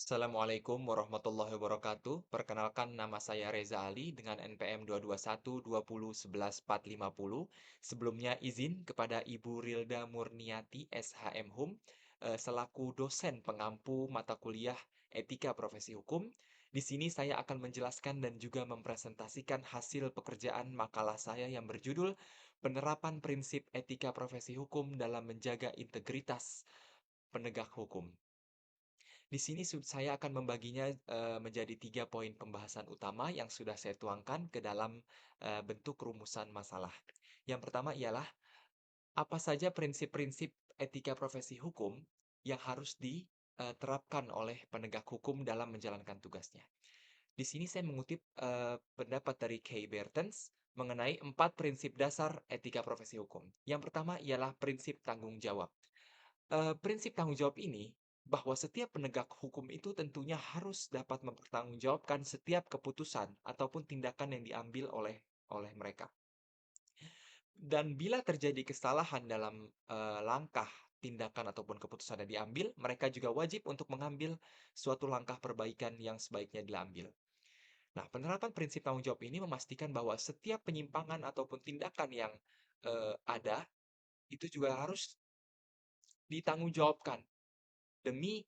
Assalamualaikum warahmatullahi wabarakatuh. Perkenalkan nama saya Reza Ali dengan NPM 221 20 11 450. Sebelumnya izin kepada Ibu Rilda Murniati SHM Hum selaku dosen pengampu mata kuliah Etika Profesi Hukum. Di sini saya akan menjelaskan dan juga mempresentasikan hasil pekerjaan makalah saya yang berjudul Penerapan Prinsip Etika Profesi Hukum dalam Menjaga Integritas Penegak Hukum. Di sini saya akan membaginya menjadi 3 poin pembahasan utama yang sudah saya tuangkan ke dalam bentuk rumusan masalah. Yang pertama ialah apa saja prinsip-prinsip etika profesi hukum yang harus diterapkan oleh penegak hukum dalam menjalankan tugasnya. Di sini saya mengutip pendapat dari Kay Bertens mengenai 4 prinsip dasar etika profesi hukum. Yang pertama ialah prinsip tanggung jawab. Prinsip tanggung jawab ini, bahwa setiap penegak hukum itu tentunya harus dapat mempertanggungjawabkan setiap keputusan ataupun tindakan yang diambil oleh mereka. Dan bila terjadi kesalahan dalam langkah, tindakan ataupun keputusan yang diambil, mereka juga wajib untuk mengambil suatu langkah perbaikan yang sebaiknya diambil. Nah, penerapan prinsip tanggung jawab ini memastikan bahwa setiap penyimpangan ataupun tindakan yang ada itu juga harus ditanggungjawabkan demi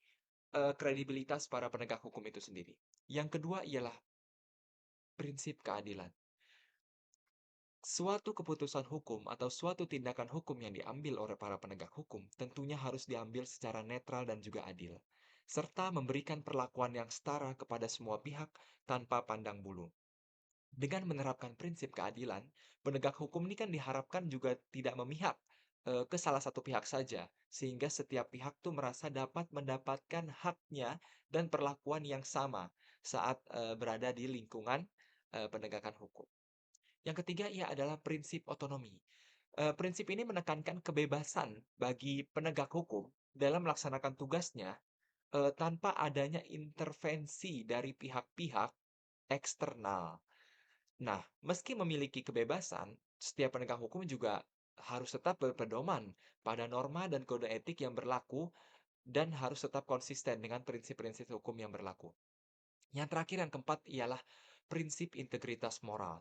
kredibilitas para penegak hukum itu sendiri. Yang kedua ialah prinsip keadilan. Suatu keputusan hukum atau suatu tindakan hukum yang diambil oleh para penegak hukum tentunya harus diambil secara netral dan juga adil, serta memberikan perlakuan yang setara kepada semua pihak tanpa pandang bulu. Dengan menerapkan prinsip keadilan, penegak hukum ini kan diharapkan juga tidak memihak ke salah satu pihak saja, sehingga setiap pihak tuh merasa dapat mendapatkan haknya dan perlakuan yang sama saat berada di lingkungan penegakan hukum. Yang ketiga ia adalah prinsip otonomi. Prinsip ini menekankan kebebasan bagi penegak hukum dalam melaksanakan tugasnya tanpa adanya intervensi dari pihak-pihak eksternal. Nah, meski memiliki kebebasan, setiap penegak hukum juga harus tetap berpedoman pada norma dan kode etik yang berlaku dan harus tetap konsisten dengan prinsip-prinsip hukum yang berlaku. Yang terakhir, yang keempat, ialah prinsip integritas moral.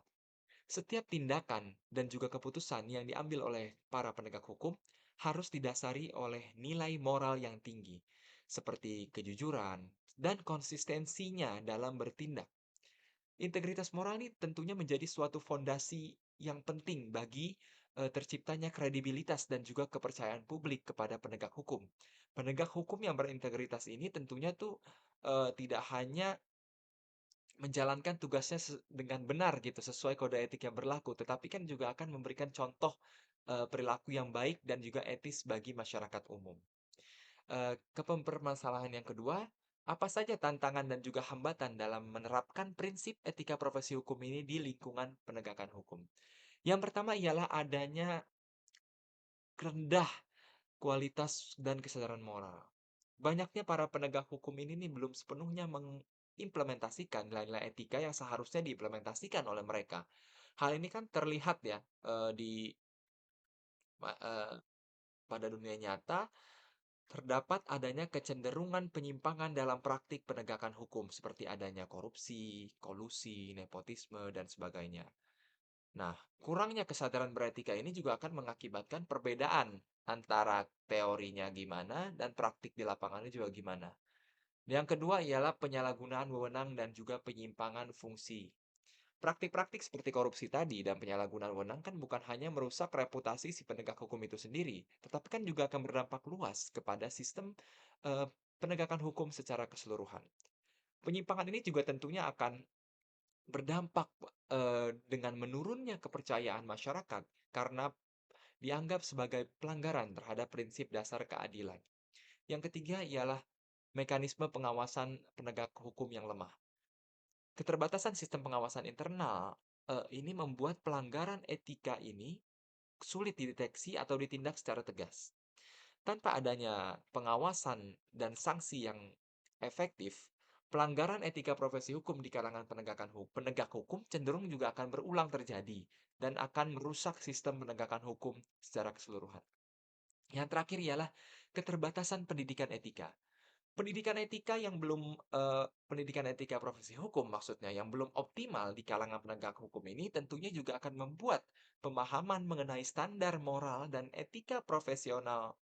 Setiap tindakan dan juga keputusan yang diambil oleh para penegak hukum harus didasari oleh nilai moral yang tinggi, seperti kejujuran dan konsistensinya dalam bertindak. Integritas moral ini tentunya menjadi suatu fondasi yang penting bagi terciptanya kredibilitas dan juga kepercayaan publik kepada penegak hukum. Penegak hukum yang berintegritas ini tentunya tuh tidak hanya menjalankan tugasnya dengan benar gitu, sesuai kode etik yang berlaku, tetapi kan juga akan memberikan contoh perilaku yang baik dan juga etis bagi masyarakat umum. Permasalahan yang kedua, apa saja tantangan dan juga hambatan dalam menerapkan prinsip etika profesi hukum ini di lingkungan penegakan hukum? Yang pertama ialah adanya rendah kualitas dan kesadaran moral. Banyaknya para penegak hukum ini nih belum sepenuhnya mengimplementasikan nilai-nilai etika yang seharusnya diimplementasikan oleh mereka. Hal ini kan terlihat ya di ma- eh, pada dunia nyata. Terdapat adanya kecenderungan penyimpangan dalam praktik penegakan hukum, seperti adanya korupsi, kolusi, nepotisme, dan sebagainya. Nah, kurangnya kesadaran beretika ini juga akan mengakibatkan perbedaan antara teorinya gimana dan praktik di lapangannya juga gimana. Yang kedua ialah penyalahgunaan wewenang dan juga penyimpangan fungsi. Praktik-praktik seperti korupsi tadi dan penyalahgunaan wewenang kan bukan hanya merusak reputasi si penegak hukum itu sendiri, tetapi kan juga akan berdampak luas kepada sistem eh, penegakan hukum secara keseluruhan. Penyimpangan ini juga tentunya akan berdampak dengan menurunnya kepercayaan masyarakat karena dianggap sebagai pelanggaran terhadap prinsip dasar keadilan. Yang ketiga ialah mekanisme pengawasan penegak hukum yang lemah. Keterbatasan sistem pengawasan internal ini membuat pelanggaran etika ini sulit dideteksi atau ditindak secara tegas. Tanpa adanya pengawasan dan sanksi yang efektif, pelanggaran etika profesi hukum di kalangan penegak hukum cenderung juga akan berulang terjadi dan akan merusak sistem penegakan hukum secara keseluruhan. Yang terakhir ialah keterbatasan pendidikan etika. Pendidikan etika yang belum pendidikan etika profesi hukum maksudnya, yang belum optimal di kalangan penegak hukum ini tentunya juga akan membuat pemahaman mengenai standar moral dan etika profesional,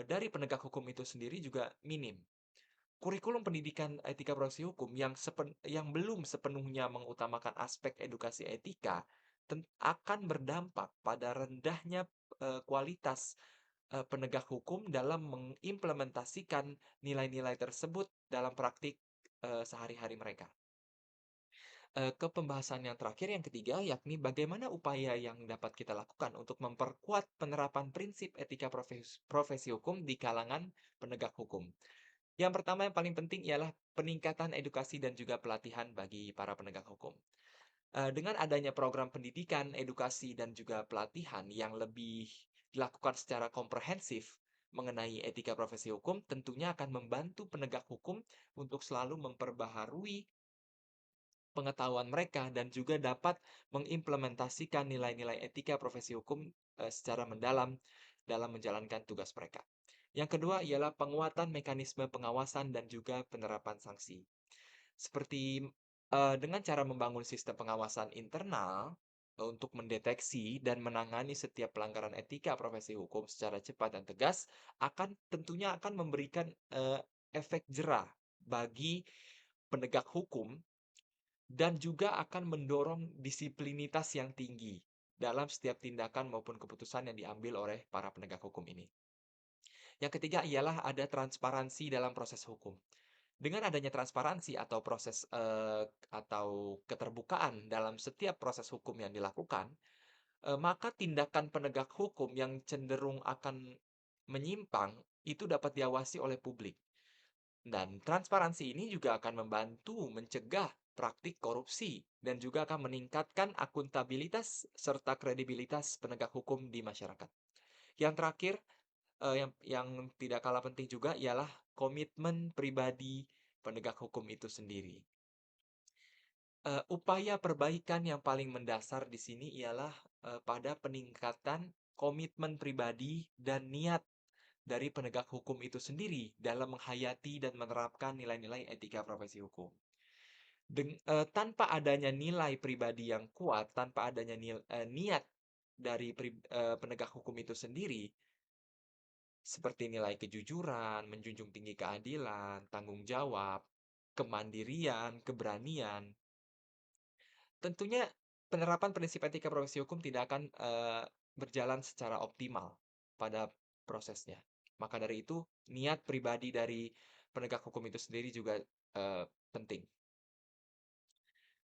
dari penegak hukum itu sendiri juga minim. Kurikulum pendidikan etika profesi hukum yang belum sepenuhnya mengutamakan aspek edukasi etika akan berdampak pada rendahnya, kualitas, penegak hukum dalam mengimplementasikan nilai-nilai tersebut dalam praktik, sehari-hari mereka. Ke pembahasan yang terakhir, yang ketiga, yakni bagaimana upaya yang dapat kita lakukan untuk memperkuat penerapan prinsip etika profesi hukum di kalangan penegak hukum. Yang pertama yang paling penting ialah peningkatan edukasi dan juga pelatihan bagi para penegak hukum. Dengan adanya program pendidikan, edukasi, dan juga pelatihan yang lebih dilakukan secara komprehensif mengenai etika profesi hukum, tentunya akan membantu penegak hukum untuk selalu memperbaharui pengetahuan mereka dan juga dapat mengimplementasikan nilai-nilai etika profesi hukum secara mendalam dalam menjalankan tugas mereka. Yang kedua ialah penguatan mekanisme pengawasan dan juga penerapan sanksi. Seperti dengan cara membangun sistem pengawasan internal untuk mendeteksi dan menangani setiap pelanggaran etika profesi hukum secara cepat dan tegas, tentunya akan memberikan efek jerah bagi penegak hukum dan juga akan mendorong disiplinitas yang tinggi dalam setiap tindakan maupun keputusan yang diambil oleh para penegak hukum ini. Yang ketiga ialah ada transparansi dalam proses hukum. Dengan adanya transparansi atau keterbukaan dalam setiap proses hukum yang dilakukan, maka tindakan penegak hukum yang cenderung akan menyimpang itu dapat diawasi oleh publik. Dan transparansi ini juga akan membantu mencegah praktik korupsi dan juga akan meningkatkan akuntabilitas serta kredibilitas penegak hukum di masyarakat. Yang terakhir, yang tidak kalah penting juga ialah komitmen pribadi penegak hukum itu sendiri. Upaya perbaikan yang paling mendasar di sini ialah, pada peningkatan komitmen pribadi dan niat dari penegak hukum itu sendiri dalam menghayati dan menerapkan nilai-nilai etika profesi hukum. Tanpa adanya nilai pribadi yang kuat, tanpa adanya niat dari penegak hukum itu sendiri, seperti nilai kejujuran, menjunjung tinggi keadilan, tanggung jawab, kemandirian, keberanian, tentunya penerapan prinsip etika profesi hukum tidak akan berjalan secara optimal pada prosesnya. Maka dari itu, niat pribadi dari penegak hukum itu sendiri juga penting.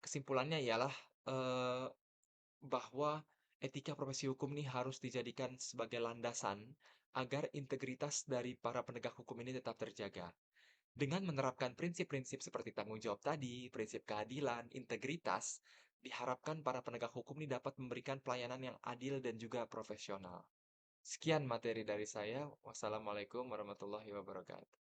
Kesimpulannya ialah eh, bahwa etika profesi hukum ini harus dijadikan sebagai landasan agar integritas dari para penegak hukum ini tetap terjaga. Dengan menerapkan prinsip-prinsip seperti tanggung jawab tadi, prinsip keadilan, integritas, diharapkan para penegak hukum ini dapat memberikan pelayanan yang adil dan juga profesional. Sekian materi dari saya. Wassalamualaikum warahmatullahi wabarakatuh.